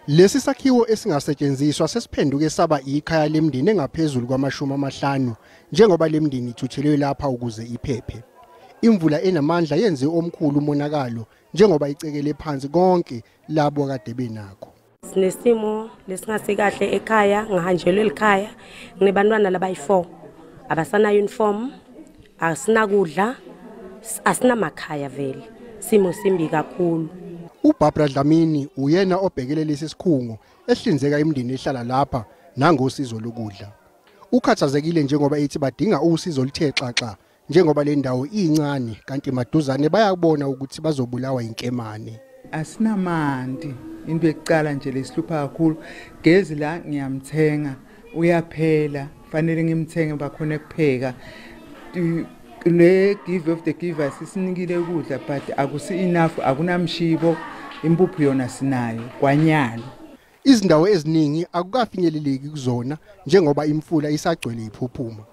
Lesi sakhiwo esingasetshenziswa sesiphenduke saba ikhaya lemndeni engaphezulu kwama50 njengoba lemndeni ithuthelwe lapha ukuze iphephe. Imvula enamandla yenze omkhulu umonakalo njengoba icekele phansi konke labo kade benakho. Sinesimo lesingase ekhaya, ngahanjelwe ekhaya, nginebantwana labayi4. Abasana uniform, asinakudla, asinamakhaya vele. Simo simbi kakhulu. Ubarbara Dlamini uyena obhekele lesi sikhungo ehlinzeka imndeni ehlala lapha nangosizo lokudla. Ukhathazekile njengoba ethi badinga usizo oluthe xaxa njengoba le ndawo incane kanti maduzane bayabona ukuthi bazobulawa inkemane. Asinamanti into ekuqala nje lesihlupha kakhulu. Gezi la ngiyamthenga uyaphela, fanele ngimthenge bakhona kupheka. Le give of the givers isinikile ukudla but akusi enough, akunamshibo, impuphu yona sinayo kwanyalo. Izindawo eziningi akukafinyeleleki kuzona njengoba imfula isagcwele iphuphuma.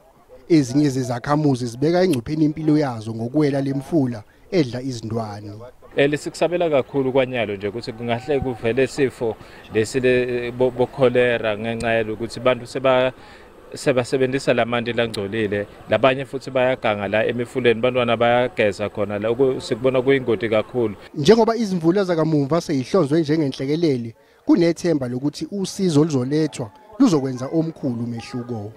Ezinye zezakhamuzi zibeka engcupheni impilo yazo ngokuwela lemfula edla izindwane. Lesikusabela kakhulu kwanyalo nje ukuthi kungahle kuvele isifo lesile bokholera ngenxa ukuthi abantu sebasebenzisa lamanti langcolile, labanye futhi bayaganga la emifuleni, bantwana bayageza khona la, sikubona kuyingoti kakhulu. Njengoba izimvula zakamuva seyihlonzwe njengenhlekelele, kunethemba lokuthi usizo luzolethwa luzokwenza omkhulu umehluko.